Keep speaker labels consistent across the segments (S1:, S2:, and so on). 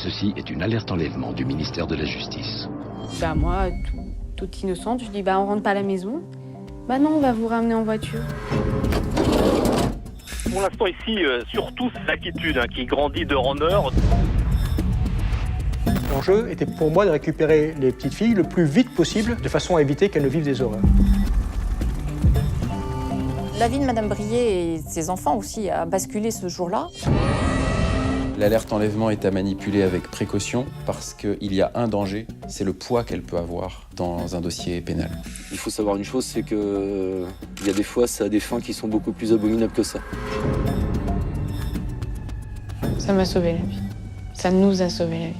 S1: Ceci est une alerte enlèvement du ministère de la Justice.
S2: Moi, toute innocente, je dis on rentre pas à la maison. Non, on va vous ramener en voiture.
S3: Pour l'instant ici, surtout c'est l'inquiétude qui grandit d'heure en heure.
S4: L'enjeu était pour moi de récupérer les petites filles le plus vite possible, de façon à éviter qu'elles ne vivent des horreurs.
S5: La vie de Madame Brié et ses enfants aussi a basculé ce jour-là.
S6: L'alerte enlèvement est à manipuler avec précaution parce qu'il y a un danger, c'est le poids qu'elle peut avoir dans un dossier pénal.
S7: Il faut savoir une chose, c'est que il y a des fois, ça a des fins qui sont beaucoup plus abominables que ça.
S2: Ça m'a sauvé la vie. Ça nous a sauvé la vie.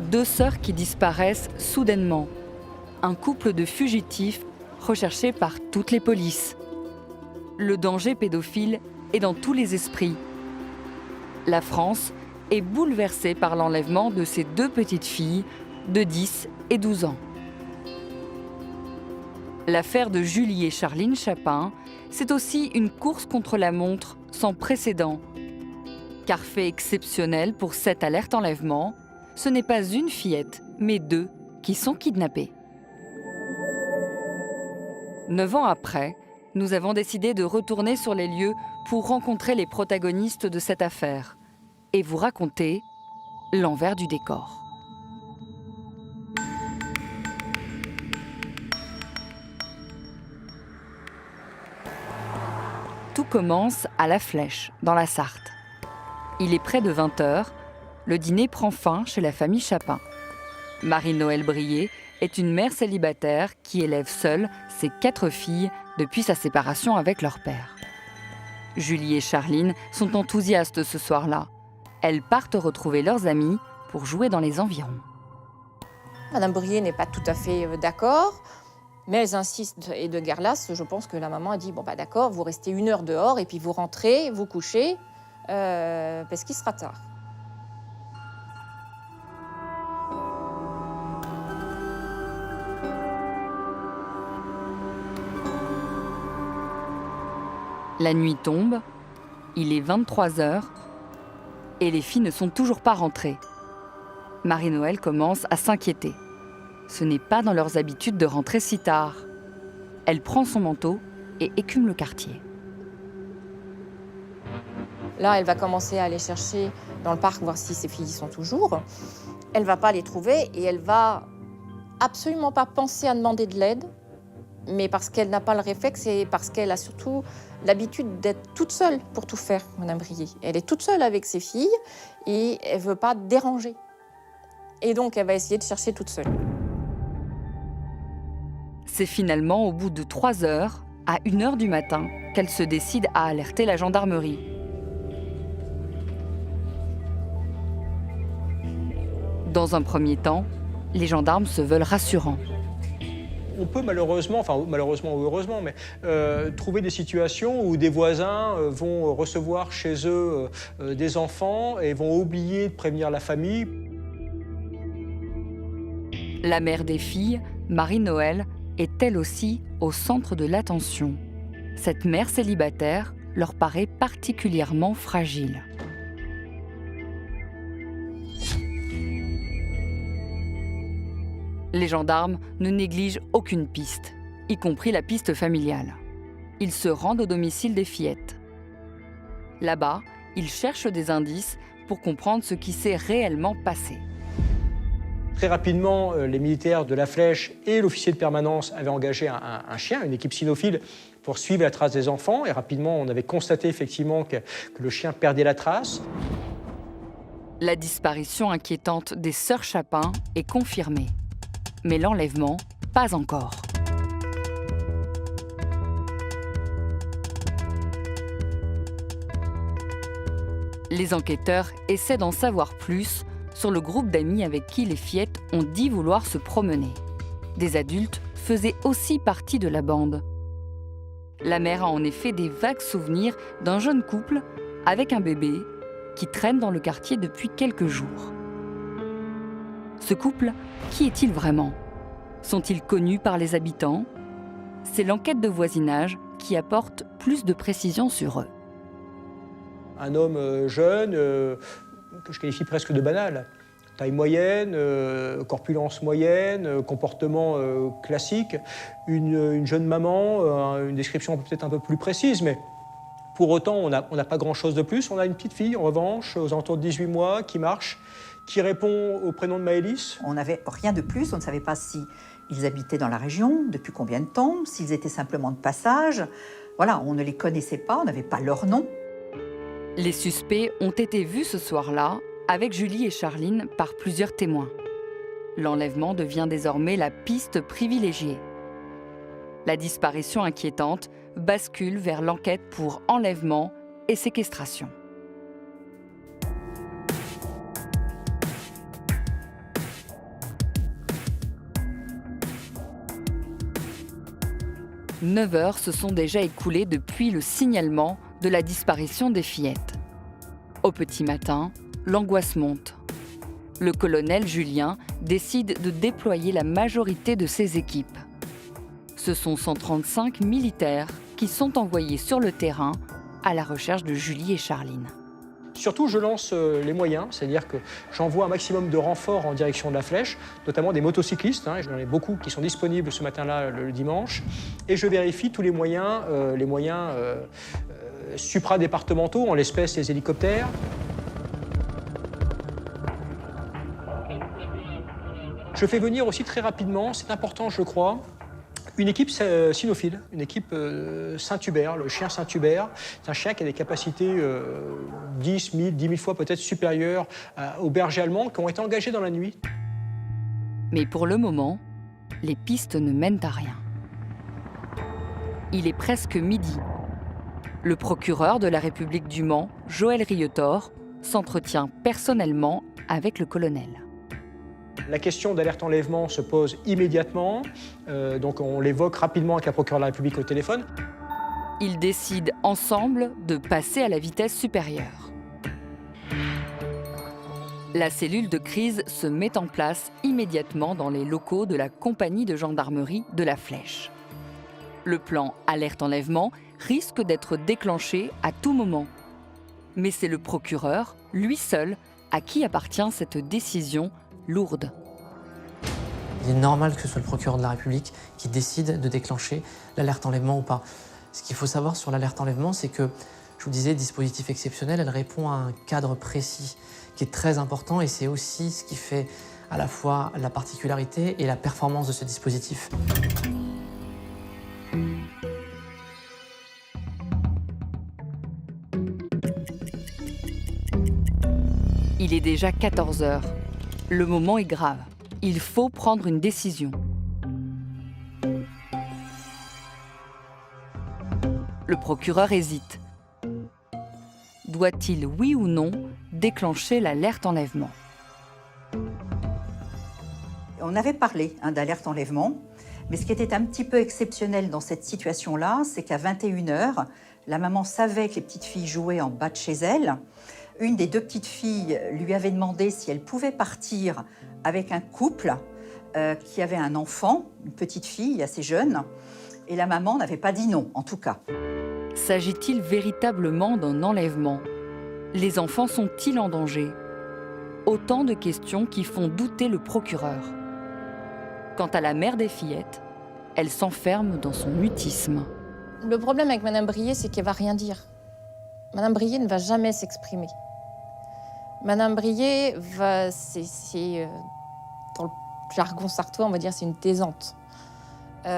S8: Deux sœurs qui disparaissent soudainement. Un couple de fugitifs recherchés par toutes les polices. Le danger pédophile est dans tous les esprits. La France est bouleversée par l'enlèvement de ces deux petites filles de 10 et 12 ans. L'affaire de Julie et Charline Chapin, c'est aussi une course contre la montre sans précédent. Car fait exceptionnel pour cette alerte enlèvement, ce n'est pas une fillette, mais deux qui sont kidnappées. 9 ans après, nous avons décidé de retourner sur les lieux pour rencontrer les protagonistes de cette affaire et vous raconter l'envers du décor. Tout commence à La Flèche, dans la Sarthe. Il est près de 20 h. Le dîner prend fin chez la famille Chapin. Marie-Noëlle Brié est une mère célibataire qui élève seule ses 4 filles depuis sa séparation avec leur père. Julie et Charline sont enthousiastes ce soir-là. Elles partent retrouver leurs amis pour jouer dans les environs.
S5: Madame Brié n'est pas tout à fait d'accord, mais elles insistent et de guerre lasse. Je pense que la maman a dit d'accord, vous restez 1 heure dehors et puis vous rentrez, vous couchez, parce qu'il sera tard.
S8: La nuit tombe, il est 23 h et les filles ne sont toujours pas rentrées. Marie-Noëlle commence à s'inquiéter. Ce n'est pas dans leurs habitudes de rentrer si tard. Elle prend son manteau et écume le quartier.
S5: Là, elle va commencer à aller chercher dans le parc, voir si ses filles y sont toujours. Elle ne va pas les trouver et elle va absolument pas penser à demander de l'aide. Mais parce qu'elle n'a pas le réflexe et parce qu'elle a surtout l'habitude d'être toute seule pour tout faire, Madame Brié. Elle est toute seule avec ses filles et elle ne veut pas déranger. Et donc, elle va essayer de chercher toute seule.
S8: C'est finalement au bout de 3 h, à 1 h du matin, qu'elle se décide à alerter la gendarmerie. Dans un premier temps, les gendarmes se veulent rassurants.
S4: On peut malheureusement ou heureusement, mais trouver des situations où des voisins vont recevoir chez eux des enfants et vont oublier de prévenir la famille.
S8: La mère des filles, Marie-Noëlle, est elle aussi au centre de l'attention. Cette mère célibataire leur paraît particulièrement fragile. Les gendarmes ne négligent aucune piste, y compris la piste familiale. Ils se rendent au domicile des fillettes. Là-bas, ils cherchent des indices pour comprendre ce qui s'est réellement passé.
S4: Très rapidement, les militaires de La Flèche et l'officier de permanence avaient engagé un chien, une équipe cynophile, pour suivre la trace des enfants. Et rapidement, on avait constaté effectivement que le chien perdait la trace.
S8: La disparition inquiétante des sœurs Chapin est confirmée. Mais l'enlèvement, pas encore. Les enquêteurs essaient d'en savoir plus sur le groupe d'amis avec qui les fillettes ont dit vouloir se promener. Des adultes faisaient aussi partie de la bande. La mère a en effet des vagues souvenirs d'un jeune couple avec un bébé qui traîne dans le quartier depuis quelques jours. Ce couple, qui est-il vraiment ? Sont-ils connus par les habitants ? C'est l'enquête de voisinage qui apporte plus de précisions sur eux.
S4: Un homme jeune, que je qualifie presque de banal. Taille moyenne, corpulence moyenne, comportement classique. Une jeune maman, une description peut-être un peu plus précise, mais pour autant, on n'a pas grand-chose de plus. On a une petite fille, en revanche, aux alentours de 18 mois, qui marche, qui répond au prénom de Maëlys.
S9: On n'avait rien de plus, on ne savait pas s'ils habitaient dans la région, depuis combien de temps, s'ils étaient simplement de passage. Voilà, on ne les connaissait pas, on n'avait pas leur nom.
S8: Les suspects ont été vus ce soir-là avec Julie et Charline par plusieurs témoins. L'enlèvement devient désormais la piste privilégiée. La disparition inquiétante bascule vers l'enquête pour enlèvement et séquestration. « 9 heures se sont déjà écoulées depuis le signalement de la disparition des fillettes. Au petit matin, l'angoisse monte. Le colonel Julien décide de déployer la majorité de ses équipes. Ce sont 135 militaires qui sont envoyés sur le terrain à la recherche de Julie et Charline.
S4: Surtout, je lance les moyens, c'est-à-dire que j'envoie un maximum de renforts en direction de la Flèche, notamment des motocyclistes, j'en ai beaucoup qui sont disponibles ce matin-là, le dimanche, et je vérifie tous les moyens supradépartementaux, en l'espèce les hélicoptères. Je fais venir aussi très rapidement, c'est important je crois, une équipe cynophile, une équipe Saint-Hubert, le chien Saint-Hubert. C'est un chien qui a des capacités 10 000 fois peut-être supérieures aux bergers allemands qui ont été engagés dans la nuit.
S8: Mais pour le moment, les pistes ne mènent à rien. Il est presque midi. Le procureur de la République du Mans, Joël Rietor, s'entretient personnellement avec le colonel.
S4: La question d'alerte enlèvement se pose immédiatement, donc on l'évoque rapidement avec la procureure de la République au téléphone.
S8: Ils décident ensemble de passer à la vitesse supérieure. La cellule de crise se met en place immédiatement dans les locaux de la compagnie de gendarmerie de la Flèche. Le plan alerte enlèvement risque d'être déclenché à tout moment. Mais c'est le procureur, lui seul, à qui appartient cette décision lourde.
S10: Il est normal que ce soit le procureur de la République qui décide de déclencher l'alerte enlèvement ou pas. Ce qu'il faut savoir sur l'alerte enlèvement, c'est que, je vous disais, dispositif exceptionnel, elle répond à un cadre précis qui est très important et c'est aussi ce qui fait à la fois la particularité et la performance de ce dispositif.
S8: Il est déjà 14 heures. Le moment est grave. Il faut prendre une décision. Le procureur hésite. Doit-il, oui ou non, déclencher l'alerte enlèvement ?
S9: On avait parlé d'alerte enlèvement, mais ce qui était un petit peu exceptionnel dans cette situation-là, c'est qu'à 21h, la maman savait que les petites filles jouaient en bas de chez elle. Une des deux petites filles lui avait demandé si elle pouvait partir avec un couple qui avait un enfant, une petite fille assez jeune, et la maman n'avait pas dit non, en tout cas.
S8: S'agit-il véritablement d'un enlèvement ? Les enfants sont-ils en danger ? Autant de questions qui font douter le procureur. Quant à la mère des fillettes, elle s'enferme dans son mutisme.
S5: Le problème avec Madame Brié, c'est qu'elle ne va rien dire. Madame Brié ne va jamais s'exprimer. Madame Brié, dans le jargon sartois, on va dire c'est une taisante. Elle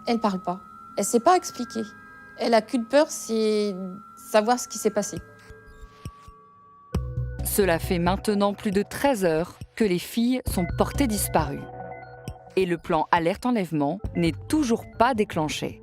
S5: ne parle pas. Elle ne sait pas expliquer. Elle a qu'une peur, c'est savoir ce qui s'est passé.
S8: Cela fait maintenant plus de 13 heures que les filles sont portées disparues. Et le plan alerte enlèvement n'est toujours pas déclenché.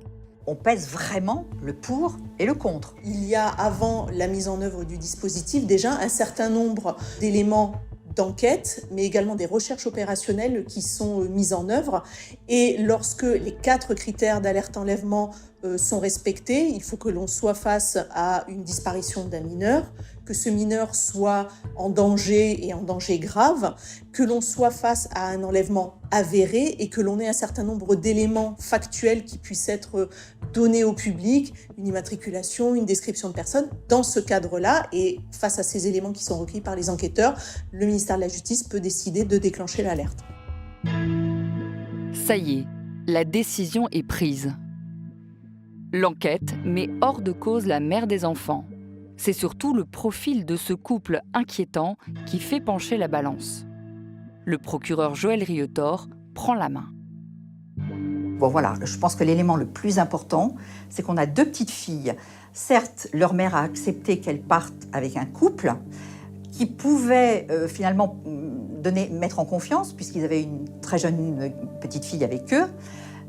S9: on pèse vraiment le pour et le contre.
S11: Il y a, avant la mise en œuvre du dispositif, déjà un certain nombre d'éléments d'enquête, mais également des recherches opérationnelles qui sont mises en œuvre. Et lorsque les 4 critères d'alerte enlèvement sont respectés, il faut que l'on soit face à une disparition d'un mineur, que ce mineur soit en danger et en danger grave, que l'on soit face à un enlèvement avéré et que l'on ait un certain nombre d'éléments factuels qui puissent être donnés au public, une immatriculation, une description de personne. Dans ce cadre-là, et face à ces éléments qui sont recueillis par les enquêteurs, le ministère de la Justice peut décider de déclencher l'alerte.
S8: Ça y est, la décision est prise. L'enquête met hors de cause la mère des enfants. C'est surtout le profil de ce couple inquiétant qui fait pencher la balance. Le procureur Joël Riotor prend la main.
S9: Bon voilà, je pense que l'élément le plus important, c'est qu'on a 2 petites filles. Certes, leur mère a accepté qu'elles partent avec un couple qui pouvait finalement mettre en confiance, puisqu'ils avaient une très jeune petite fille avec eux,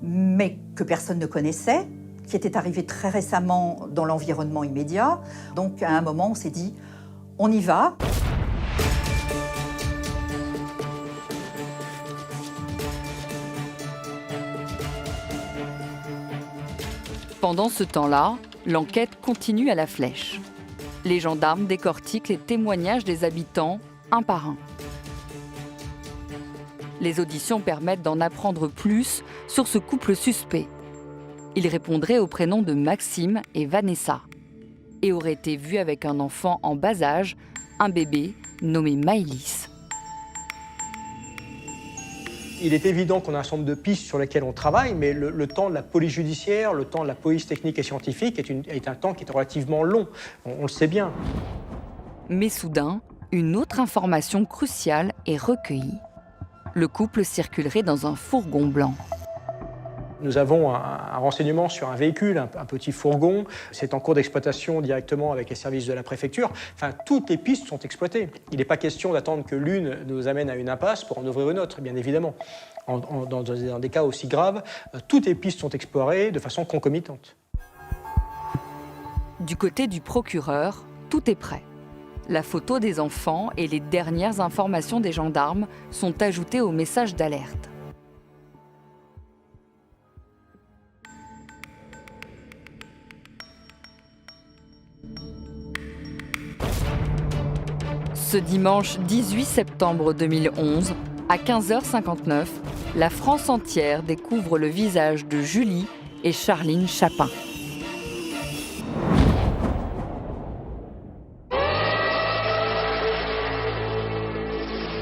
S9: mais que personne ne connaissait, qui était arrivée très récemment dans l'environnement immédiat. Donc à un moment, on s'est dit, on y va.
S8: Pendant ce temps-là, l'enquête continue à la Flèche. Les gendarmes décortiquent les témoignages des habitants un par un. Les auditions permettent d'en apprendre plus sur ce couple suspect. Il répondrait au prénom de Maxime et Vanessa et aurait été vu avec un enfant en bas âge, un bébé nommé Maëlys.
S4: Il est évident qu'on a un certain nombre de pistes sur lesquelles on travaille, mais le temps de la police judiciaire, le temps de la police technique et scientifique est un temps qui est relativement long. On le sait bien.
S8: Mais soudain, une autre information cruciale est recueillie. Le couple circulerait dans un fourgon blanc.
S4: Nous avons un renseignement sur un véhicule, un petit fourgon. C'est en cours d'exploitation directement avec les services de la préfecture. Enfin, toutes les pistes sont exploitées. Il n'est pas question d'attendre que l'une nous amène à une impasse pour en ouvrir une autre, bien évidemment. Dans des cas aussi graves, toutes les pistes sont explorées de façon concomitante.
S8: Du côté du procureur, tout est prêt. La photo des enfants et les dernières informations des gendarmes sont ajoutées au message d'alerte. Ce dimanche 18 septembre 2011, à 15h59, la France entière découvre le visage de Julie et Charline Chapin.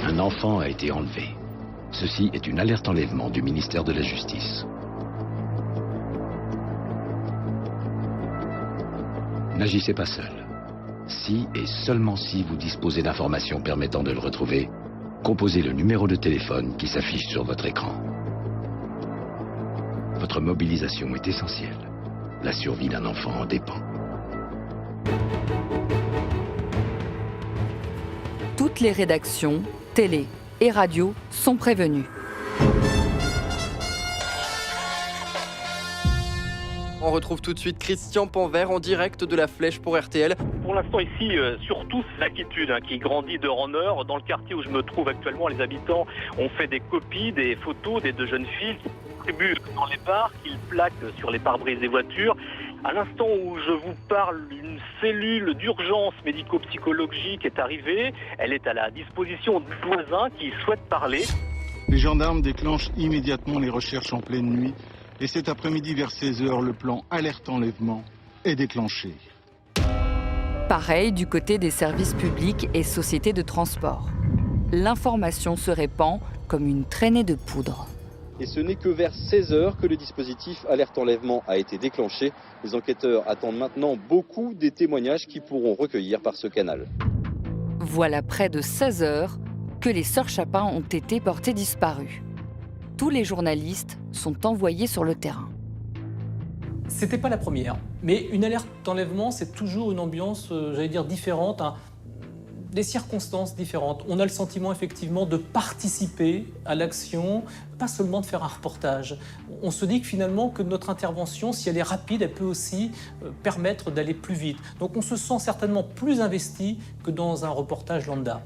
S1: Un enfant a été enlevé. Ceci est une alerte enlèvement du ministère de la Justice. N'agissez pas seul. Si et seulement si vous disposez d'informations permettant de le retrouver, composez le numéro de téléphone qui s'affiche sur votre écran. Votre mobilisation est essentielle. La survie d'un enfant en dépend.
S8: Toutes les rédactions, télé et radio sont prévenues.
S12: On retrouve tout de suite Christian Panvert en direct de la Flèche pour RTL.
S3: Pour l'instant ici, surtout c'est l'inquiétude qui grandit d'heure en heure. Dans le quartier où je me trouve actuellement, les habitants ont fait des copies, des photos des 2 jeunes filles qui distribuent dans les parcs, qu'ils plaquent sur les pare-brises des voitures. À l'instant où je vous parle, une cellule d'urgence médico-psychologique est arrivée. Elle est à la disposition de voisins qui souhaitent parler.
S13: Les gendarmes déclenchent immédiatement les recherches en pleine nuit. Et cet après-midi, vers 16h, le plan alerte enlèvement est déclenché.
S8: Pareil du côté des services publics et sociétés de transport. L'information se répand comme une traînée de poudre.
S7: Et ce n'est que vers 16h que le dispositif alerte enlèvement a été déclenché. Les enquêteurs attendent maintenant beaucoup des témoignages qu'ils pourront recueillir par ce canal.
S8: Voilà près de 16 heures que les sœurs Chapin ont été portées disparues. Tous les journalistes sont envoyés sur le terrain.
S10: C'était pas la première, mais une alerte d'enlèvement, c'est toujours une ambiance, j'allais dire, différente.
S14: des circonstances différentes. On a le sentiment effectivement de participer à l'action, pas seulement de faire un reportage. On se dit que finalement que notre intervention, si elle est rapide, elle peut aussi permettre d'aller plus vite. Donc on se sent certainement plus investi que dans un reportage lambda.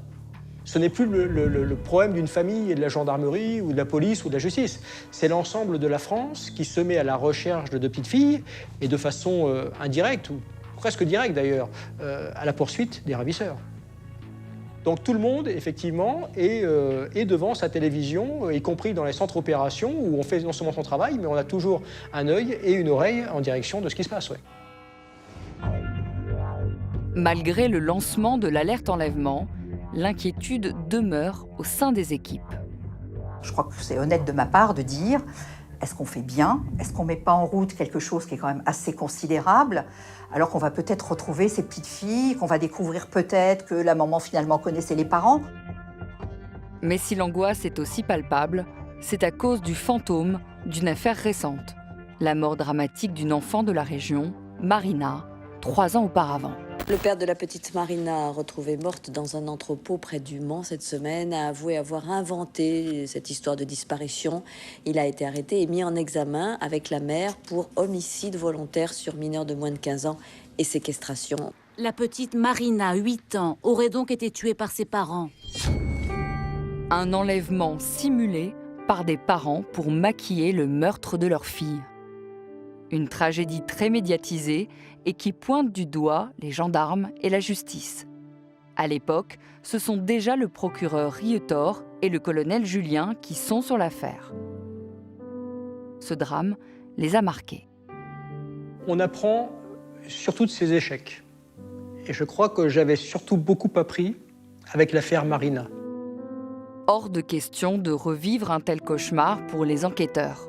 S4: Ce n'est plus le problème d'une famille et de la gendarmerie ou de la police ou de la justice. C'est l'ensemble de la France qui se met à la recherche de deux petites filles et de façon indirecte, ou presque directe d'ailleurs, à la poursuite des ravisseurs. Donc tout le monde, effectivement, est devant sa télévision, y compris dans les centres opérations, où on fait non seulement son travail, mais on a toujours un œil et une oreille en direction de ce qui se passe. Ouais.
S8: Malgré le lancement de l'alerte enlèvement, l'inquiétude demeure au sein des équipes.
S9: Je crois que c'est honnête de ma part de dire, est-ce qu'on fait bien? Est-ce qu'on ne met pas en route quelque chose qui est quand même assez considérable, alors qu'on va peut-être retrouver ces petites filles, qu'on va découvrir peut-être que la maman finalement connaissait les parents?
S8: Mais si l'angoisse est aussi palpable, c'est à cause du fantôme d'une affaire récente, la mort dramatique d'une enfant de la région, Marina, 3 ans auparavant.
S15: Le père de la petite Marina, retrouvée morte dans un entrepôt près du Mans cette semaine, a avoué avoir inventé cette histoire de disparition. Il a été arrêté et mis en examen avec la mère pour homicide volontaire sur mineur de moins de 15 ans et séquestration.
S16: La petite Marina, 8 ans, aurait donc été tuée par ses parents.
S8: Un enlèvement simulé par des parents pour maquiller le meurtre de leur fille. Une tragédie très médiatisée et qui pointe du doigt les gendarmes et la justice. À l'époque, ce sont déjà le procureur Rietor et le colonel Julien qui sont sur l'affaire. Ce drame les a marqués.
S4: On apprend surtout de ses échecs. Et je crois que j'avais surtout beaucoup appris avec l'affaire Marina.
S8: Hors de question de revivre un tel cauchemar pour les enquêteurs.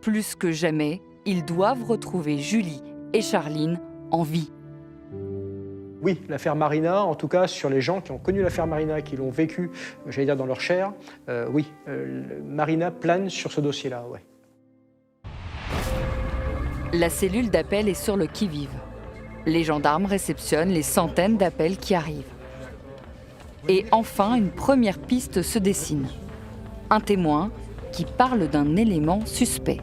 S8: Plus que jamais, ils doivent retrouver Julie et Charline en vie.
S4: Oui, l'affaire Marina, en tout cas sur les gens qui ont connu l'affaire Marina, qui l'ont vécu, j'allais dire dans leur chair, Marina plane sur ce dossier-là, ouais.
S8: La cellule d'appel est sur le qui-vive. Les gendarmes réceptionnent les centaines d'appels qui arrivent. Et enfin, une première piste se dessine. Un témoin qui parle d'un élément suspect.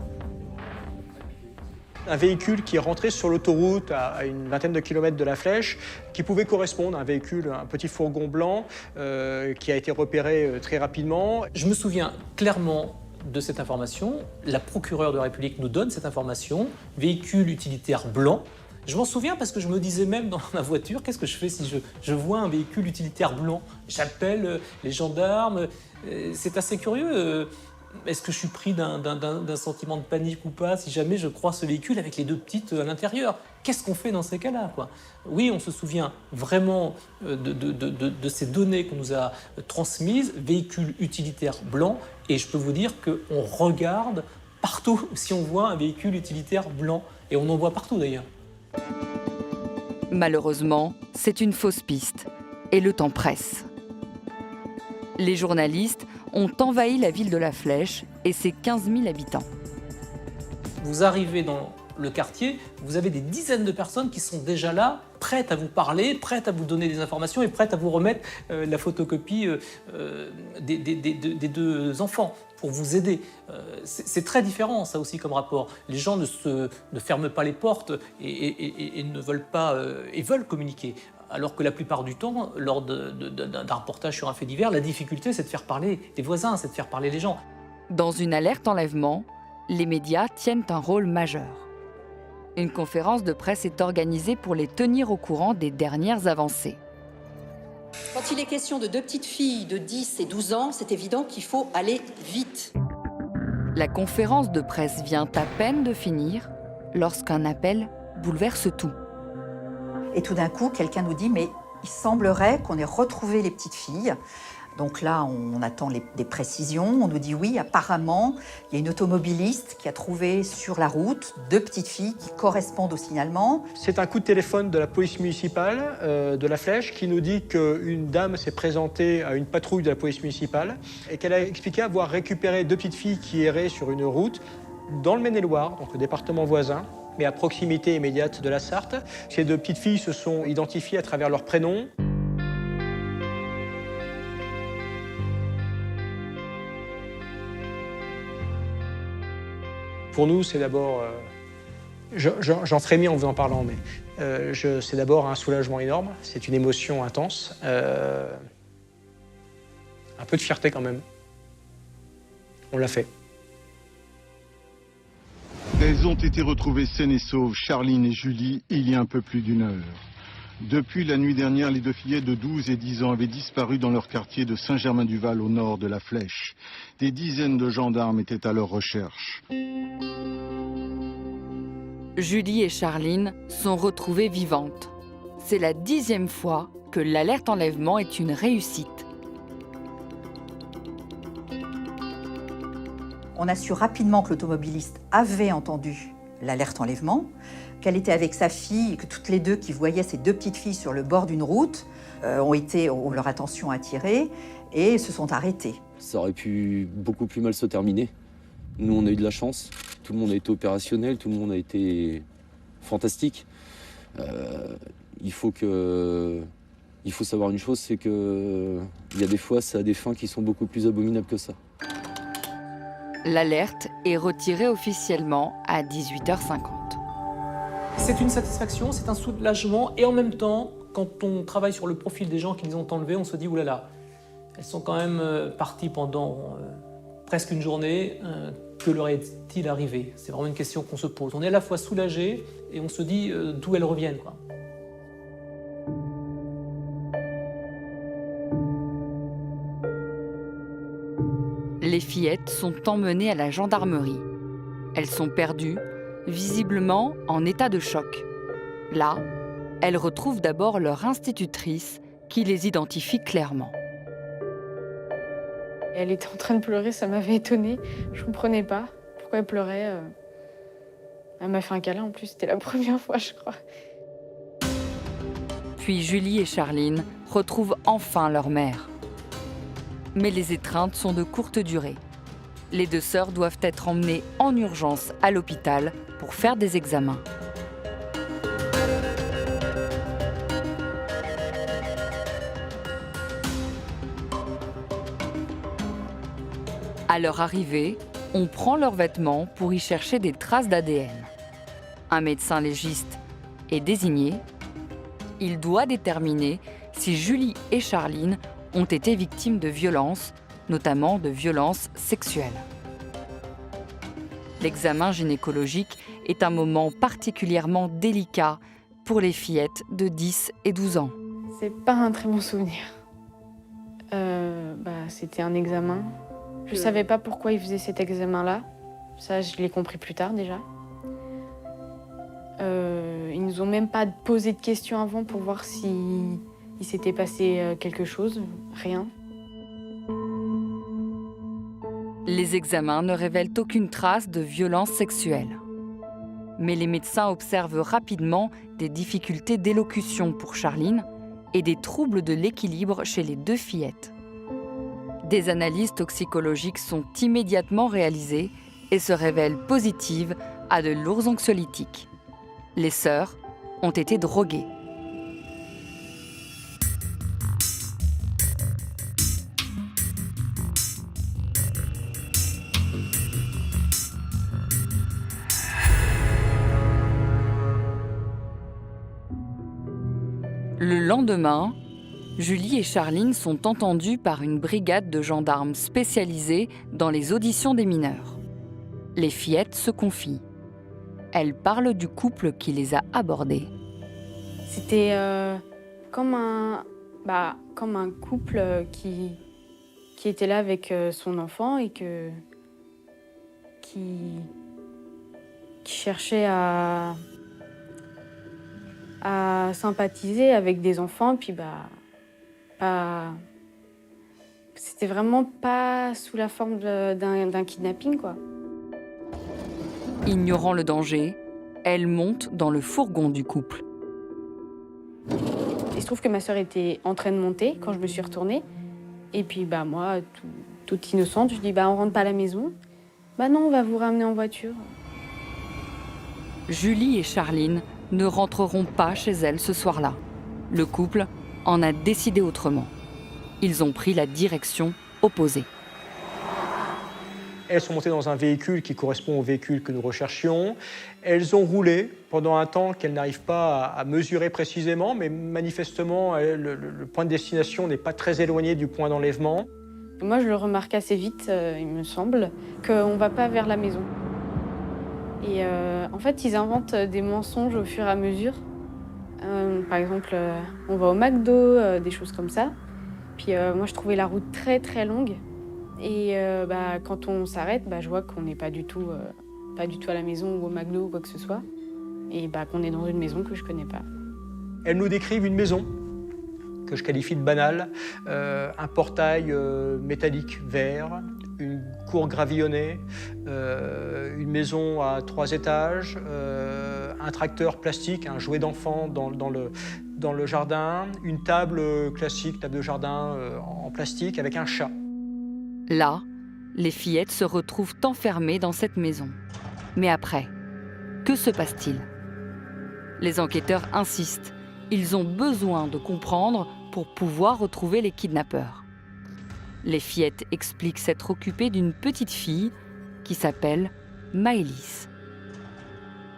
S4: Un véhicule qui est rentré sur l'autoroute à une vingtaine de kilomètres de la Flèche, qui pouvait correspondre à un véhicule, un petit fourgon blanc, qui a été repéré très rapidement.
S14: Je me souviens clairement de cette information. La procureure de la République nous donne cette information, véhicule utilitaire blanc. Je m'en souviens parce que je me disais même dans ma voiture, qu'est-ce que je fais si je vois un véhicule utilitaire blanc? J'appelle les gendarmes, c'est assez curieux. Est-ce que je suis pris d'un sentiment de panique ou pas si jamais je croise ce véhicule avec les deux petites à l'intérieur? Qu'est-ce qu'on fait dans ces cas-là, quoi? Oui, on se souvient vraiment de ces données qu'on nous a transmises, véhicule utilitaire blanc, et je peux vous dire qu'on regarde partout si on voit un véhicule utilitaire blanc, et on en voit partout d'ailleurs.
S8: Malheureusement, c'est une fausse piste, et le temps presse. Les journalistes ont envahi la ville de La Flèche et ses 15 000 habitants.
S14: Vous arrivez dans le quartier, vous avez des dizaines de personnes qui sont déjà là, prêtes à vous parler, prêtes à vous donner des informations et prêtes à vous remettre la photocopie des deux enfants pour vous aider. C'est très différent, ça aussi, comme rapport. Les gens ne ferment pas les portes et ne veulent pas, et veulent communiquer. Alors que la plupart du temps, lors d'un reportage sur un fait divers, la difficulté, c'est de faire parler les voisins, c'est de faire parler les gens.
S8: Dans une alerte enlèvement, les médias tiennent un rôle majeur. Une conférence de presse est organisée pour les tenir au courant des dernières avancées.
S17: Quand il est question de deux petites filles de 10 et 12 ans, c'est évident qu'il faut aller vite.
S8: La conférence de presse vient à peine de finir lorsqu'un appel bouleverse tout.
S9: Et tout d'un coup, quelqu'un nous dit, mais il semblerait qu'on ait retrouvé les petites filles. Donc là, on attend des précisions. On nous dit oui, apparemment, il y a une automobiliste qui a trouvé sur la route 2 petites filles qui correspondent au signalement.
S4: C'est un coup de téléphone de la police municipale de La Flèche qui nous dit qu'une dame s'est présentée à une patrouille de la police municipale et qu'elle a expliqué avoir récupéré 2 petites filles qui erraient sur une route dans le Maine-et-Loire, donc le département voisin, mais à proximité immédiate de la Sarthe. Ces 2 petites filles se sont identifiées à travers leurs prénoms. Pour nous, c'est d'abord... J'en frémis en vous en parlant, mais c'est d'abord un soulagement énorme. C'est une émotion intense. Un peu de fierté quand même. On l'a fait.
S13: Elles ont été retrouvées saines et sauves, Charline et Julie, il y a un peu plus d'1 heure. Depuis la nuit dernière, les 2 fillettes de 12 et 10 ans avaient disparu dans leur quartier de Saint-Germain-du-Val, au nord de la Flèche. Des dizaines de gendarmes étaient à leur recherche.
S8: Julie et Charline sont retrouvées vivantes. C'est la 10e fois que l'alerte enlèvement est une réussite.
S9: On a su rapidement que l'automobiliste avait entendu l'alerte enlèvement, qu'elle était avec sa fille, que toutes les deux qui voyaient ces 2 petites filles sur le bord d'une route ont leur attention attirée et se sont arrêtées.
S18: Ça aurait pu beaucoup plus mal se terminer. Nous, on a eu de la chance. Tout le monde a été opérationnel, tout le monde a été fantastique. Il faut savoir une chose, c'est que il y a des fois, ça a des fins qui sont beaucoup plus abominables que ça.
S8: L'alerte est retirée officiellement à 18h50.
S14: C'est une satisfaction, c'est un soulagement, et en même temps, quand on travaille sur le profil des gens qui les ont enlevés, on se dit, oulala, elles sont quand même parties pendant presque une journée, que leur est-il arrivé? C'est vraiment une question qu'on se pose. On est à la fois soulagé et on se dit d'où elles reviennent, quoi.
S8: Les fillettes sont emmenées à la gendarmerie. Elles sont perdues, visiblement en état de choc. Là, elles retrouvent d'abord leur institutrice qui les identifie clairement.
S2: Elle était en train de pleurer, ça m'avait étonnée. Je ne comprenais pas pourquoi elle pleurait. Elle m'a fait un câlin en plus, c'était la première fois, je crois.
S8: Puis Julie et Charline retrouvent enfin leur mère. Mais les étreintes sont de courte durée. Les 2 sœurs doivent être emmenées en urgence à l'hôpital pour faire des examens. À leur arrivée, on prend leurs vêtements pour y chercher des traces d'ADN. Un médecin légiste est désigné. Il doit déterminer si Julie et Charline ont été victimes de violences, notamment de violences sexuelles. L'examen gynécologique est un moment particulièrement délicat pour les fillettes de 10 et 12 ans.
S2: C'est pas un très bon souvenir. C'était un examen. Je savais pas pourquoi ils faisaient cet examen-là. Ça, je l'ai compris plus tard déjà. Ils nous ont même pas posé de questions avant pour voir si il s'était passé quelque chose. Rien.
S8: Les examens ne révèlent aucune trace de violence sexuelle. Mais les médecins observent rapidement des difficultés d'élocution pour Charline et des troubles de l'équilibre chez les 2 fillettes. Des analyses toxicologiques sont immédiatement réalisées et se révèlent positives à de lourds anxiolytiques. Les sœurs ont été droguées. Le lendemain, Julie et Charline sont entendues par une brigade de gendarmes spécialisée dans les auditions des mineurs. Les fillettes se confient. Elles parlent du couple qui les a abordées.
S2: C'était comme un couple qui était là avec son enfant et qui cherchait à sympathiser avec des enfants, puis c'était vraiment pas sous la forme d'un kidnapping, quoi.
S8: Ignorant le danger, elle monte dans le fourgon du couple.
S2: Il se trouve que ma sœur était en train de monter quand je me suis retournée. Et puis moi, toute innocente, je dis on rentre pas à la maison. Non, on va vous ramener en voiture.
S8: Julie et Charline ne rentreront pas chez elles ce soir-là. Le couple en a décidé autrement. Ils ont pris la direction opposée.
S4: Elles sont montées dans un véhicule qui correspond au véhicule que nous recherchions. Elles ont roulé pendant un temps qu'elles n'arrivent pas à mesurer précisément, mais manifestement, le point de destination n'est pas très éloigné du point d'enlèvement.
S2: Moi, je le remarque assez vite, il me semble, qu'on ne va pas vers la maison. Et en fait, ils inventent des mensonges au fur et à mesure. Par exemple, on va au McDo, des choses comme ça. Puis moi, je trouvais la route très très longue. Et quand on s'arrête, je vois qu'on n'est pas du tout à la maison ou au McDo ou quoi que ce soit. Et qu'on est dans une maison que je connais pas.
S4: Elles nous décrivent une maison que je qualifie de banale, un portail métallique vert, une cour gravillonnée, une maison à 3 étages, un tracteur plastique, un jouet d'enfant dans le jardin, une table classique, table de jardin en plastique avec un chat.
S8: Là, les fillettes se retrouvent enfermées dans cette maison. Mais après, que se passe-t-il? Les enquêteurs insistent. Ils ont besoin de comprendre pour pouvoir retrouver les kidnappeurs. Les fillettes expliquent s'être occupées d'une petite fille qui s'appelle Maëlys.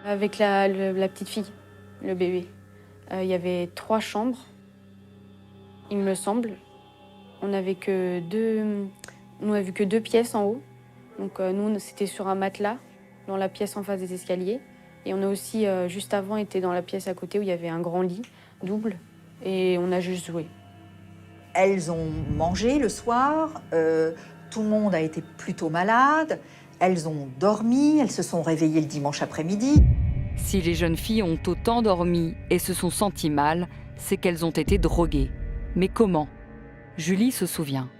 S2: Avec la petite fille, le bébé, il y avait 3 chambres, il me semble. On n'avait que 2 pièces en haut. Donc nous, c'était sur un matelas, dans la pièce en face des escaliers. Et on a aussi, juste avant, été dans la pièce à côté où il y avait un grand lit, double. Et on a juste joué.
S9: Elles ont mangé le soir, tout le monde a été plutôt malade, elles ont dormi, elles se sont réveillées le dimanche après-midi.
S8: Si les jeunes filles ont autant dormi et se sont senties mal, c'est qu'elles ont été droguées. Mais comment? Julie se souvient.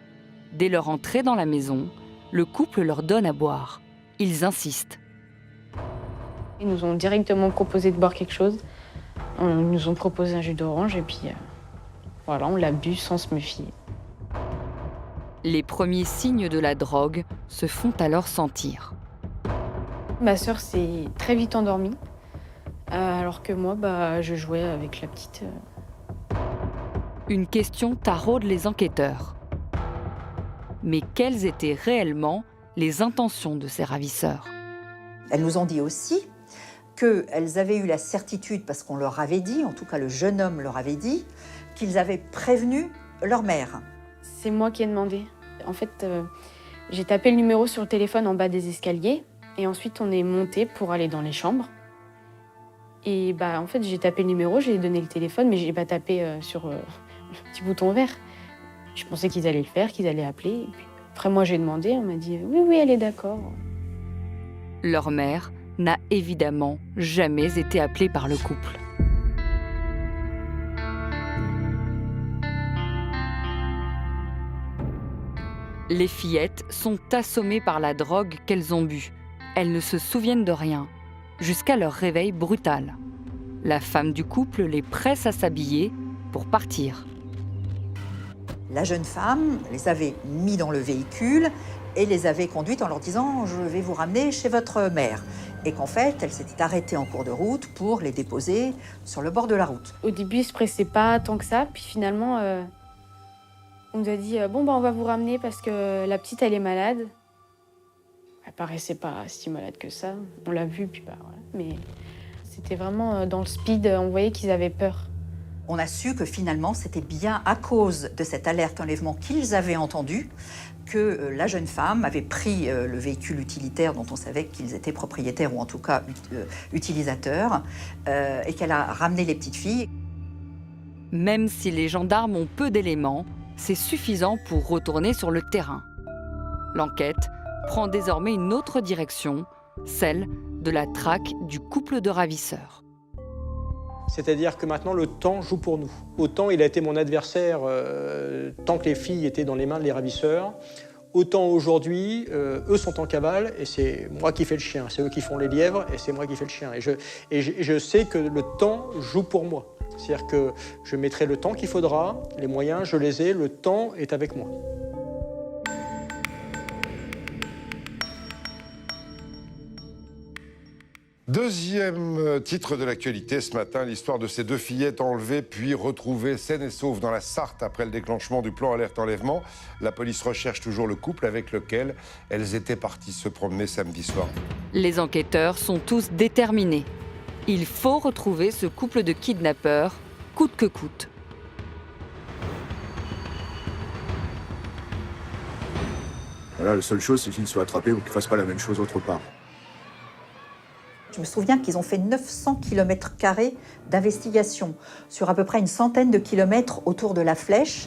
S8: Dès leur entrée dans la maison, le couple leur donne à boire. Ils insistent.
S2: Ils nous ont directement proposé de boire quelque chose. Ils nous ont proposé un jus d'orange et puis voilà, on l'a bu sans se méfier.
S8: Les premiers signes de la drogue se font alors sentir.
S2: Ma sœur s'est très vite endormie, alors que moi, je jouais avec la petite.
S8: Une question taraude les enquêteurs. Mais quelles étaient réellement les intentions de ces ravisseurs?
S9: Elles nous ont dit aussi qu'elles avaient eu la certitude, parce qu'on leur avait dit, en tout cas le jeune homme leur avait dit, qu'ils avaient prévenu leur mère.
S2: C'est moi qui ai demandé. En fait, j'ai tapé le numéro sur le téléphone en bas des escaliers et ensuite on est monté pour aller dans les chambres. Et en fait, j'ai tapé le numéro, j'ai donné le téléphone, mais j'ai pas tapé sur le petit bouton vert. Je pensais qu'ils allaient le faire, qu'ils allaient appeler. Et puis, après, moi, j'ai demandé, on m'a dit oui, elle est d'accord.
S8: Leur mère n'a évidemment jamais été appelée par le couple. Les fillettes sont assommées par la drogue qu'elles ont bue. Elles ne se souviennent de rien, jusqu'à leur réveil brutal. La femme du couple les presse à s'habiller pour partir.
S9: La jeune femme les avait mis dans le véhicule et les avait conduites en leur disant « je vais vous ramener chez votre mère ». Et qu'en fait, elle s'était arrêtée en cours de route pour les déposer sur le bord de la route.
S2: Au début, ils ne se pressaient pas tant que ça, puis finalement, on nous a dit « bon, on va vous ramener parce que la petite, elle est malade ». Elle paraissait pas si malade que ça, on l'a vu, puis voilà. Mais c'était vraiment dans le speed, on voyait qu'ils avaient peur.
S9: On a su que finalement, c'était bien à cause de cette alerte enlèvement qu'ils avaient entendue que la jeune femme avait pris le véhicule utilitaire dont on savait qu'ils étaient propriétaires ou en tout cas utilisateurs et qu'elle a ramené les petites filles.
S8: Même si les gendarmes ont peu d'éléments, c'est suffisant pour retourner sur le terrain. L'enquête prend désormais une autre direction, celle de la traque du couple de ravisseurs.
S4: C'est-à-dire que maintenant, le temps joue pour nous. Autant il a été mon adversaire tant que les filles étaient dans les mains des ravisseurs, autant aujourd'hui, eux sont en cavale et c'est moi qui fais le chien. C'est eux qui font les lièvres et c'est moi qui fais le chien. Et je sais que le temps joue pour moi. C'est-à-dire que je mettrai le temps qu'il faudra, les moyens, je les ai, le temps est avec moi.
S19: Deuxième titre de l'actualité ce matin, l'histoire de ces deux fillettes enlevées puis retrouvées saines et sauves dans la Sarthe après le déclenchement du plan alerte enlèvement. La police recherche toujours le couple avec lequel elles étaient parties se promener samedi soir.
S8: Les enquêteurs sont tous déterminés. Il faut retrouver ce couple de kidnappeurs, coûte que coûte.
S20: Voilà, la seule chose, c'est qu'ils soient attrapés ou qu'ils ne fassent pas la même chose autre part.
S9: Je me souviens qu'ils ont fait 900 km² d'investigation sur à peu près une centaine de kilomètres autour de la Flèche.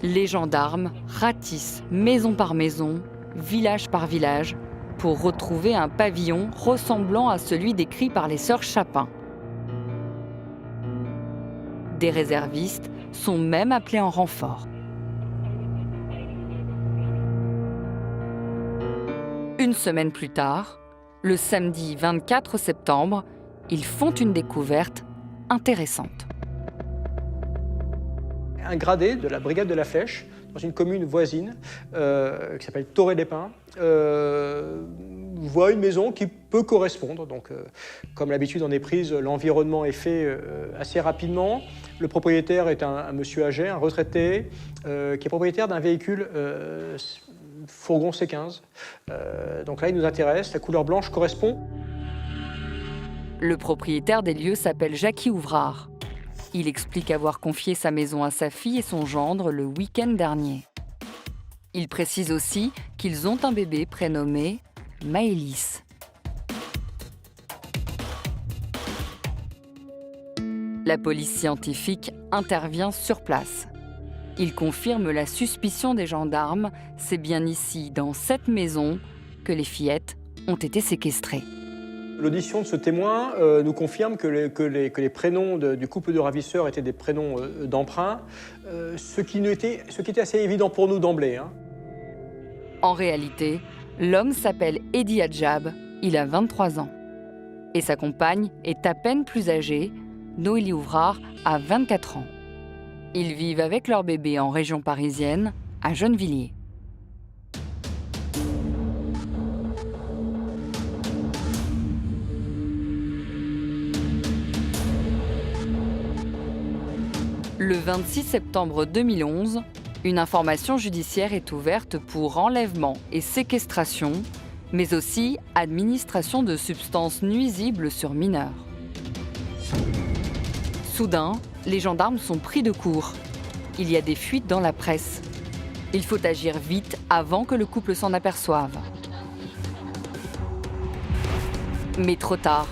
S8: Les gendarmes ratissent maison par maison, village par village, pour retrouver un pavillon ressemblant à celui décrit par les sœurs Chapin. Des réservistes sont même appelés en renfort. Une semaine plus tard, le samedi 24 septembre, ils font une découverte intéressante.
S4: Un gradé de la brigade de la Flèche, dans une commune voisine, qui s'appelle Torré-les-Pins, voit une maison qui peut correspondre. Donc, comme l'habitude en est prise, l'environnement est fait assez rapidement. Le propriétaire est un monsieur âgé, un retraité, qui est propriétaire d'un véhicule fourgon C15. Donc là, il nous intéresse. La couleur blanche correspond.
S8: Le propriétaire des lieux s'appelle Jackie Ouvrard. Il explique avoir confié sa maison à sa fille et son gendre le week-end dernier. Il précise aussi qu'ils ont un bébé prénommé Maëlys. La police scientifique intervient sur place. Il confirme la suspicion des gendarmes. C'est bien ici, dans cette maison, que les fillettes ont été séquestrées.
S4: L'audition de ce témoin nous confirme que les prénoms du couple de ravisseurs étaient des prénoms d'emprunt, ce qui était assez évident pour nous d'emblée.
S8: En réalité, l'homme s'appelle Edi Adjab, il a 23 ans. Et sa compagne est à peine plus âgée, Noélie Ouvrard a 24 ans. Ils vivent avec leur bébé en région parisienne, à Gennevilliers. Le 26 septembre 2011, une information judiciaire est ouverte pour enlèvement et séquestration, mais aussi administration de substances nuisibles sur mineurs. Soudain, les gendarmes sont pris de court. Il y a des fuites dans la presse. Il faut agir vite avant que le couple s'en aperçoive. Mais trop tard.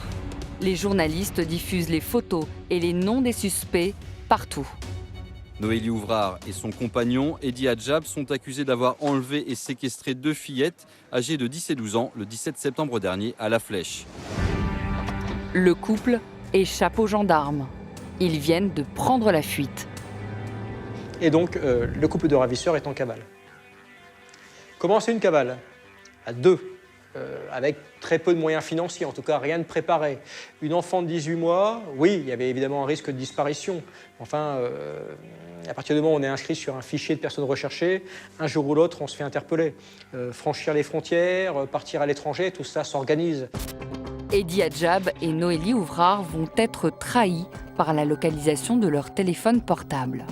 S8: Les journalistes diffusent les photos et les noms des suspects partout.
S21: Noélie Ouvrard et son compagnon, Edi Adjab, sont accusés d'avoir enlevé et séquestré deux fillettes âgées de 10 et 12 ans le 17 septembre dernier à La Flèche.
S8: Le couple échappe aux gendarmes. Ils viennent de prendre la fuite.
S4: Et donc, le couple de ravisseurs est en cavale. Comment c'est une cavale? À deux, avec très peu de moyens financiers, en tout cas rien de préparé. Une enfant de 18 mois, oui, il y avait évidemment un risque de disparition. Enfin, à partir du moment où on est inscrit sur un fichier de personnes recherchées, un jour ou l'autre, on se fait interpeller. Franchir les frontières, partir à l'étranger, tout ça s'organise.
S8: Edi Adjab et Noélie Ouvrard vont être trahis par la localisation de leur téléphone portable.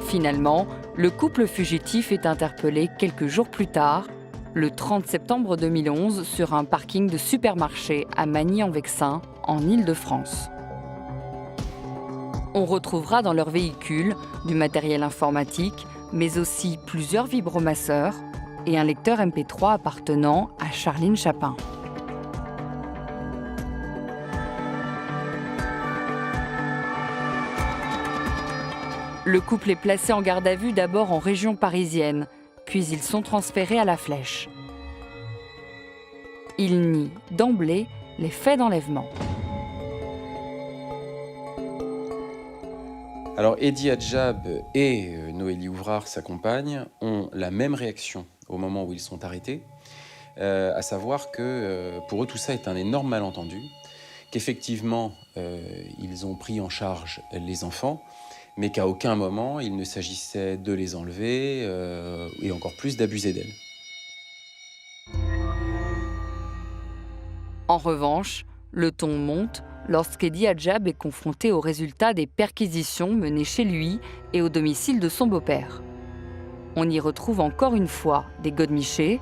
S8: Finalement, le couple fugitif est interpellé quelques jours plus tard, le 30 septembre 2011, sur un parking de supermarché à Magny-en-Vexin, en Île-de-France. On retrouvera dans leur véhicule du matériel informatique, mais aussi plusieurs vibromasseurs et un lecteur MP3 appartenant à Charline Chapin. Le couple est placé en garde à vue d'abord en région parisienne, puis ils sont transférés à La Flèche. Ils nient d'emblée les faits d'enlèvement.
S6: Alors Edi Adjab et Noélie Ouvrard, sa compagne, ont la même réaction au moment où ils sont arrêtés, à savoir que pour eux tout ça est un énorme malentendu, qu'effectivement ils ont pris en charge les enfants, mais qu'à aucun moment il ne s'agissait de les enlever et encore plus d'abuser d'elles.
S8: En revanche, le ton monte lorsqu'Eddie Adjab est confronté aux résultats des perquisitions menées chez lui et au domicile de son beau-père. On y retrouve encore une fois des godemichés,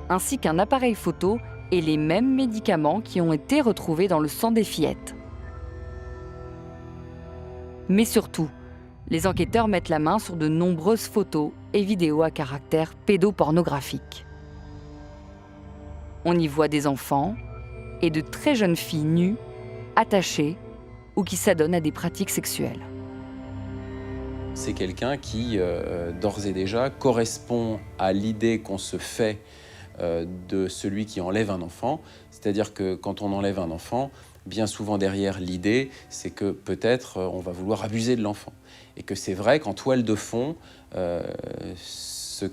S8: ainsi qu'un appareil photo et les mêmes médicaments qui ont été retrouvés dans le sang des fillettes. Mais surtout, les enquêteurs mettent la main sur de nombreuses photos et vidéos à caractère pédopornographique. On y voit des enfants et de très jeunes filles nues, attachées ou qui s'adonnent à des pratiques sexuelles.
S6: C'est quelqu'un qui, d'ores et déjà, correspond à l'idée qu'on se fait de celui qui enlève un enfant. C'est-à-dire que quand on enlève un enfant, bien souvent derrière l'idée, c'est que peut-être on va vouloir abuser de l'enfant. Et que c'est vrai qu'en toile de fond, ce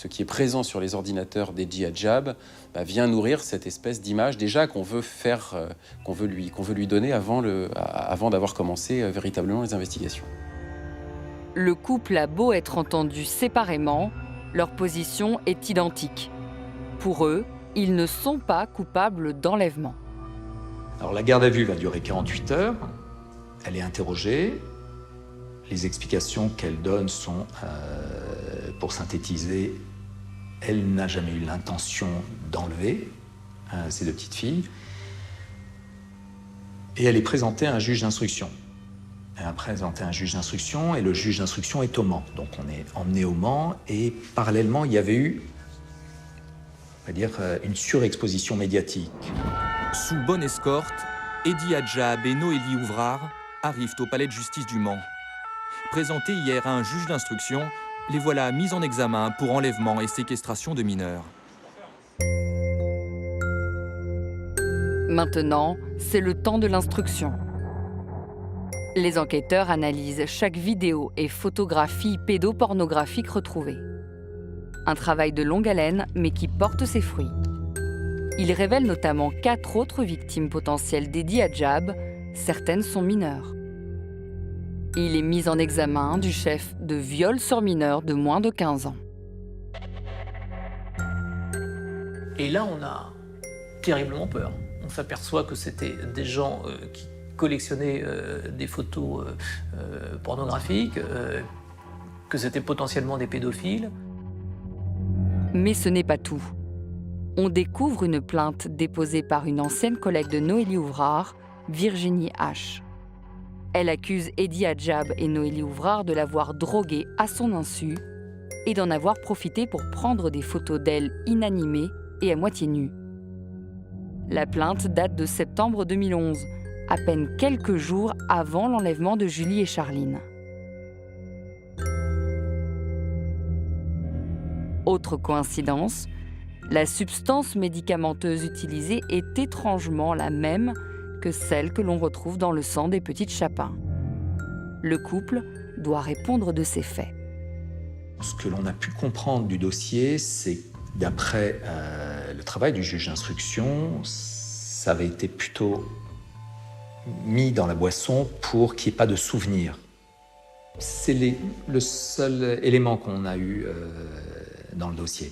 S6: qui est présent sur les ordinateurs d'Eddie Adjab vient nourrir cette espèce d'image déjà qu'on veut faire, qu'on veut lui donner avant d'avoir commencé véritablement les investigations.
S8: Le couple a beau être entendu séparément, leur position est identique. Pour eux, ils ne sont pas coupables d'enlèvement.
S5: Alors la garde à vue va durer 48 heures. Elle est interrogée. Les explications qu'elle donne sont, pour synthétiser, elle n'a jamais eu l'intention d'enlever ces deux petites filles. Et elle est présentée à un juge d'instruction. Elle est présentée à un juge d'instruction et le juge d'instruction est au Mans. Donc on est emmené au Mans et parallèlement, il y avait eu, on va dire, une surexposition médiatique.
S22: Sous bonne escorte, Eddie Adjab et Noélie Ouvrard arrivent au palais de justice du Mans. Présentés hier à un juge d'instruction, les voilà mis en examen pour enlèvement et séquestration de mineurs.
S8: Maintenant, c'est le temps de l'instruction. Les enquêteurs analysent chaque vidéo et photographie pédopornographique retrouvée. Un travail de longue haleine, mais qui porte ses fruits. Il révèle notamment 4 autres victimes potentielles d'Eddie Adjab, certaines sont mineures. Il est mis en examen du chef de viol sur mineurs de moins de 15 ans.
S14: Et là, on a terriblement peur. On s'aperçoit que c'était des gens qui collectionnaient des photos pornographiques, que c'était potentiellement des pédophiles.
S8: Mais ce n'est pas tout. On découvre une plainte déposée par une ancienne collègue de Noélie Ouvrard, Virginie H. Elle accuse Eddie Adjab et Noélie Ouvrard de l'avoir droguée à son insu et d'en avoir profité pour prendre des photos d'elle inanimée et à moitié nue. La plainte date de septembre 2011, à peine quelques jours avant l'enlèvement de Julie et Charline. Autre coïncidence, la substance médicamenteuse utilisée est étrangement la même que celle que l'on retrouve dans le sang des petites Chapin. Le couple doit répondre de ces faits.
S5: Ce que l'on a pu comprendre du dossier, c'est d'après le travail du juge d'instruction, ça avait été plutôt mis dans la boisson pour qu'il n'y ait pas de souvenir. C'est le seul élément qu'on a eu dans le dossier.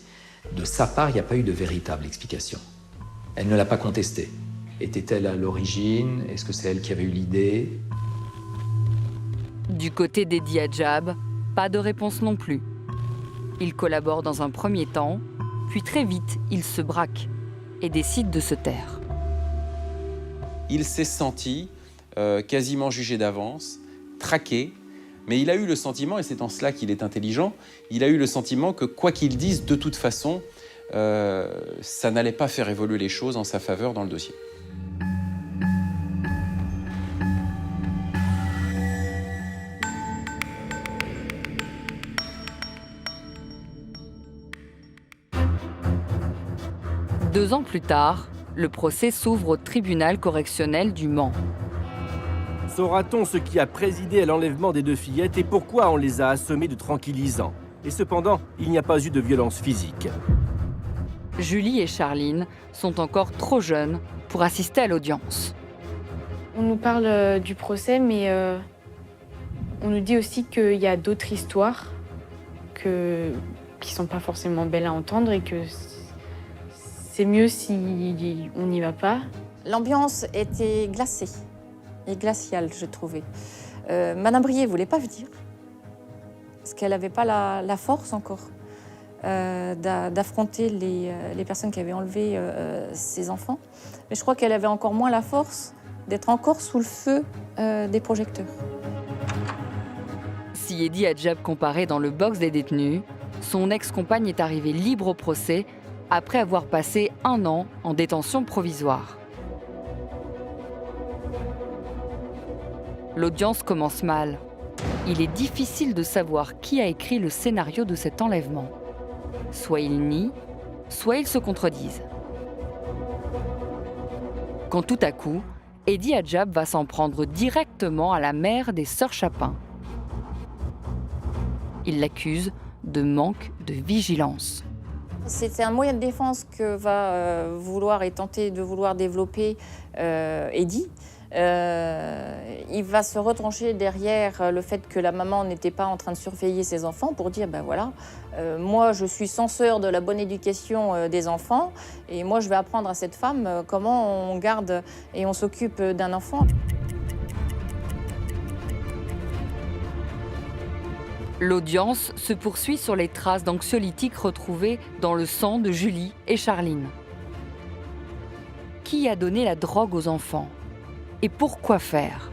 S5: De sa part, il n'y a pas eu de véritable explication. Elle ne l'a pas contesté. Était-elle à l'origine? Est-ce que c'est elle qui avait eu l'idée?
S8: Du côté d'Eddie Adjab, pas de réponse non plus. Il collabore dans un premier temps, puis très vite, il se braque et décide de se taire.
S6: Il s'est senti quasiment jugé d'avance, traqué, mais il a eu le sentiment, et c'est en cela qu'il est intelligent, il a eu le sentiment que quoi qu'il dise, de toute façon, ça n'allait pas faire évoluer les choses en sa faveur dans le dossier.
S8: Deux ans plus tard, le procès s'ouvre au tribunal correctionnel du Mans.
S23: Saura-t-on ce qui a présidé à l'enlèvement des deux fillettes et pourquoi on les a assommées de tranquillisants? Et cependant, il n'y a pas eu de violence physique.
S8: Julie et Charline sont encore trop jeunes pour assister à l'audience.
S2: On nous parle du procès, mais on nous dit aussi qu'il y a d'autres histoires qui ne sont pas forcément belles à entendre et que c'est mieux si on n'y va pas.
S1: L'ambiance était glacée et glaciale, je trouvais. Madame Brié ne voulait pas venir, parce qu'elle n'avait pas la force encore d'affronter les personnes qui avaient enlevé ses enfants. Mais je crois qu'elle avait encore moins la force d'être encore sous le feu des projecteurs.
S8: Si Eddy Adjab comparaît dans le box des détenus, son ex-compagne est arrivée libre au procès après avoir passé 1 an en détention provisoire. L'audience commence mal. Il est difficile de savoir qui a écrit le scénario de cet enlèvement. Soit ils nient, soit ils se contredisent. Quand tout à coup, Eddy Adjab va s'en prendre directement à la mère des sœurs Chapin. Il l'accuse de manque de vigilance.
S1: C'est un moyen de défense que va vouloir et tenter de vouloir développer Eddy. Il va se retrancher derrière le fait que la maman n'était pas en train de surveiller ses enfants pour dire, ben voilà, moi je suis censeur de la bonne éducation des enfants et moi je vais apprendre à cette femme comment on garde et on s'occupe d'un enfant.
S8: L'audience se poursuit sur les traces d'anxiolytiques retrouvées dans le sang de Julie et Charline. Qui a donné la drogue aux enfants ? Et pourquoi faire ?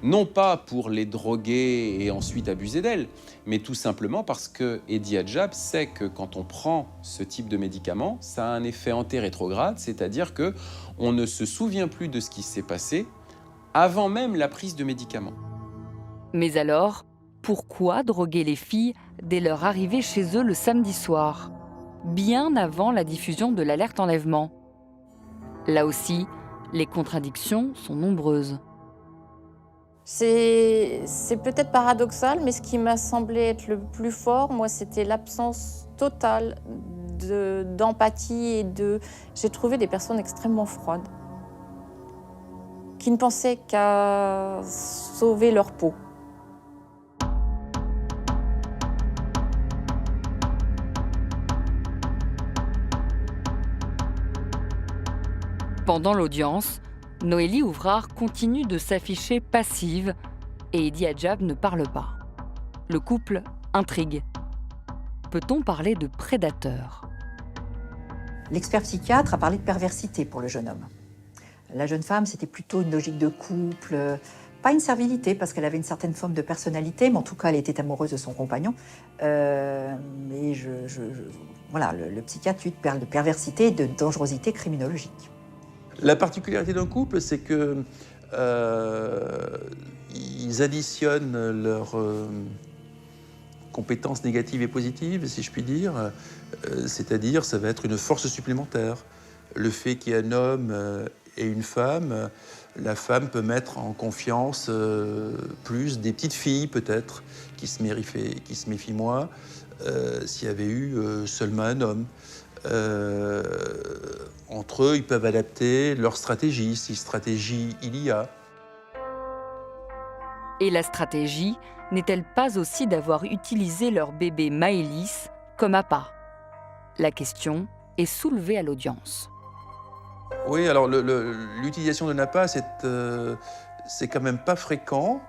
S6: Non pas pour les droguer et ensuite abuser d'elles, mais tout simplement parce que Eddy Adjab sait que quand on prend ce type de médicament, ça a un effet antérétrograde, c'est-à-dire qu'on ne se souvient plus de ce qui s'est passé avant même la prise de médicaments.
S8: Mais alors, pourquoi droguer les filles dès leur arrivée chez eux le samedi soir, bien avant la diffusion de l'alerte enlèvement ? Là aussi, les contradictions sont nombreuses.
S1: C'est peut-être paradoxal, mais ce qui m'a semblé être le plus fort, moi, c'était l'absence totale d'empathie et J'ai trouvé des personnes extrêmement froides, qui ne pensaient qu'à sauver leur peau.
S8: Pendant l'audience, Noélie Ouvrard continue de s'afficher passive et Eddy Adjab ne parle pas. Le couple intrigue. Peut-on parler de prédateur ?
S9: L'expert psychiatre a parlé de perversité pour le jeune homme. La jeune femme, c'était plutôt une logique de couple, pas une servilité parce qu'elle avait une certaine forme de personnalité, mais en tout cas, elle était amoureuse de son compagnon. Mais voilà, le psychiatre, lui, parle de perversité et de dangerosité criminologique.
S11: La particularité d'un couple, c'est que ils additionnent leurs compétences négatives et positives, si je puis dire. C'est-à-dire, ça va être une force supplémentaire. Le fait qu'il y ait un homme et une femme, la femme peut mettre en confiance plus des petites filles, peut-être, qui se méfient moins, s'il y avait eu seulement un homme. Entre eux, ils peuvent adapter leur stratégie, si stratégie il y a.
S8: Et la stratégie n'est-elle pas aussi d'avoir utilisé leur bébé Maëlys comme appât ? La question est soulevée à l'audience.
S11: Oui, alors l'utilisation de l'appât, c'est quand même pas fréquent,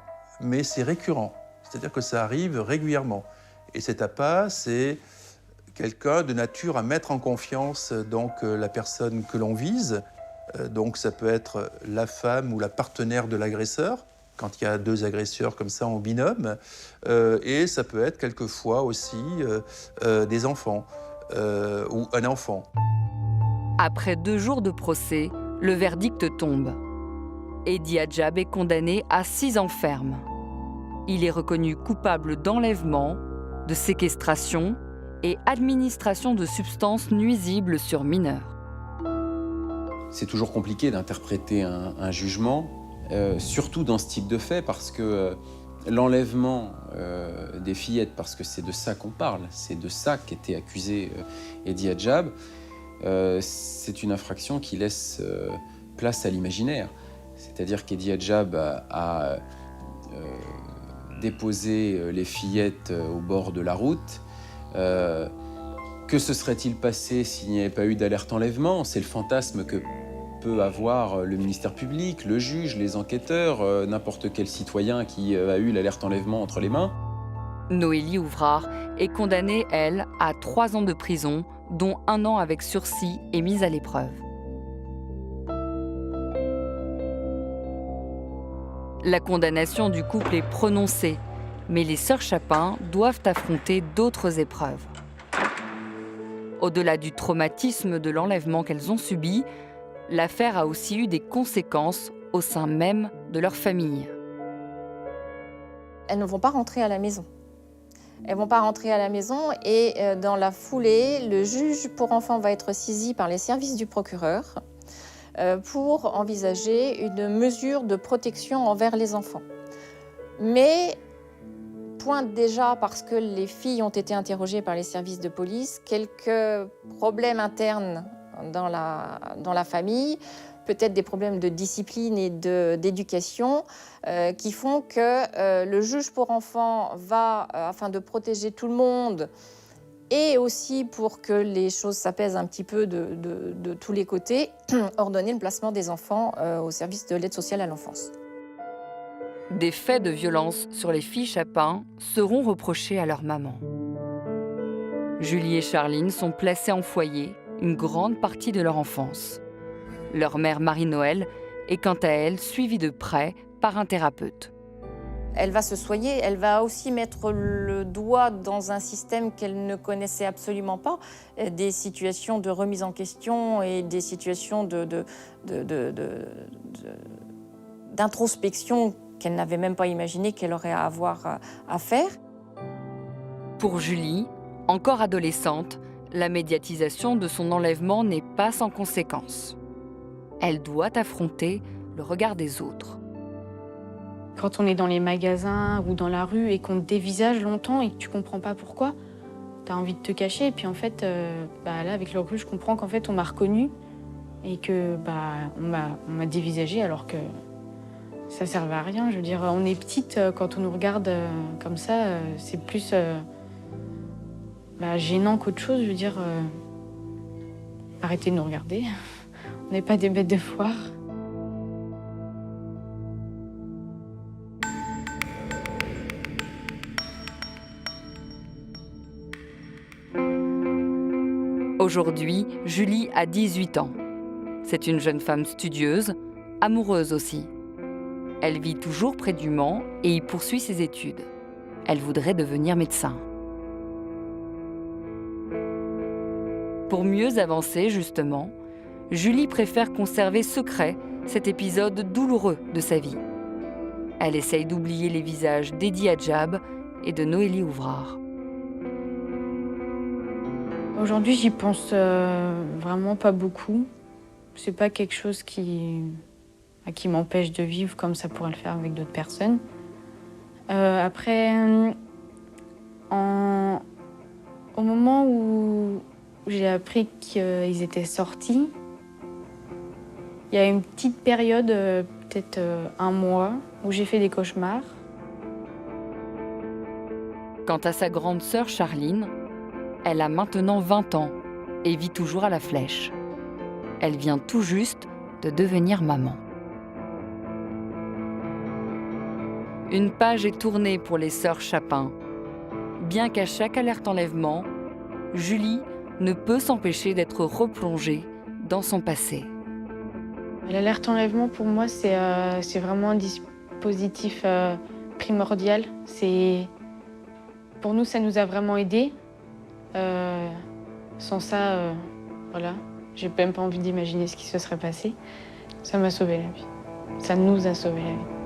S11: mais c'est récurrent. C'est-à-dire que ça arrive régulièrement. Et cet appât, c'est quelqu'un de nature à mettre en confiance donc la personne que l'on vise. Donc ça peut être la femme ou la partenaire de l'agresseur, quand il y a 2 agresseurs comme ça en binôme. Et ça peut être quelquefois aussi des enfants ou un enfant.
S8: Après 2 jours de procès, le verdict tombe. Eddy Adjab est condamné à 6 ans ferme. Il est reconnu coupable d'enlèvement, de séquestration et administration de substances nuisibles sur mineurs.
S6: C'est toujours compliqué d'interpréter un jugement, surtout dans ce type de fait, parce que l'enlèvement des fillettes, parce que c'est de ça qu'on parle, c'est de ça qu'était accusé Eddy Adjab, c'est une infraction qui laisse place à l'imaginaire. C'est-à-dire qu'Eddy Adjab a déposé les fillettes au bord de la route, Que se serait-il passé s'il n'y avait pas eu d'alerte enlèvement? C'est le fantasme que peut avoir le ministère public, le juge, les enquêteurs, n'importe quel citoyen qui a eu l'alerte enlèvement entre les mains.
S8: Noélie Ouvrard est condamnée, elle, à 3 ans de prison, dont 1 an avec sursis et mise à l'épreuve. La condamnation du couple est prononcée, mais les sœurs Chapin doivent affronter d'autres épreuves. Au-delà du traumatisme de l'enlèvement qu'elles ont subi, l'affaire a aussi eu des conséquences au sein même de leur famille.
S1: Elles ne vont pas rentrer à la maison. Elles ne vont pas rentrer à la maison et dans la foulée, le juge pour enfants va être saisi par les services du procureur pour envisager une mesure de protection envers les enfants. Mais pointe déjà, parce que les filles ont été interrogées par les services de police, quelques problèmes internes dans la famille, peut-être des problèmes de discipline et d'éducation qui font que le juge pour enfants va, afin de protéger tout le monde et aussi pour que les choses s'apaisent un petit peu de tous les côtés, ordonner le placement des enfants au service de l'aide sociale à l'enfance.
S8: Des faits de violence sur les filles Chapin seront reprochés à leur maman. Julie et Charline sont placées en foyer une grande partie de leur enfance. Leur mère Marie-Noël est quant à elle suivie de près par un thérapeute.
S1: Elle va se soigner, elle va aussi mettre le doigt dans un système qu'elle ne connaissait absolument pas, des situations de remise en question et des situations d'introspection qu'elle n'avait même pas imaginé qu'elle aurait à avoir à faire.
S8: Pour Julie, encore adolescente, la médiatisation de son enlèvement n'est pas sans conséquences. Elle doit affronter le regard des autres.
S2: Quand on est dans les magasins ou dans la rue et qu'on te dévisage longtemps et que tu comprends pas pourquoi, tu as envie de te cacher. Et puis en fait, là, avec le recul, je comprends qu'en fait, on m'a reconnue et que on m'a dévisagée alors que ça servait à rien. Je veux dire, on est petite, quand on nous regarde comme ça, c'est plus gênant qu'autre chose. Je veux dire, arrêtez de nous regarder. On n'est pas des bêtes de foire.
S8: Aujourd'hui, Julie a 18 ans. C'est une jeune femme studieuse, amoureuse aussi. Elle vit toujours près du Mans et y poursuit ses études. Elle voudrait devenir médecin. Pour mieux avancer, justement, Julie préfère conserver secret cet épisode douloureux de sa vie. Elle essaye d'oublier les visages d'Eddie Adjab et de Noélie Ouvrard.
S2: Aujourd'hui, j'y pense vraiment pas beaucoup. C'est pas quelque chose qui m'empêche de vivre comme ça pourrait le faire avec d'autres personnes. Après, au moment où j'ai appris qu'ils étaient sortis, il y a une petite période, peut-être 1 mois, où j'ai fait des cauchemars.
S8: Quant à sa grande sœur Charline, elle a maintenant 20 ans et vit toujours à la Flèche. Elle vient tout juste de devenir maman. Une page est tournée pour les sœurs Chapin. Bien qu'à chaque alerte enlèvement, Julie ne peut s'empêcher d'être replongée dans son passé.
S2: L'alerte enlèvement, pour moi, c'est vraiment un dispositif primordial. Pour nous, ça nous a vraiment aidés. Sans ça, voilà, j'ai même pas envie d'imaginer ce qui se serait passé. Ça m'a sauvé la vie. Ça nous a sauvé la vie.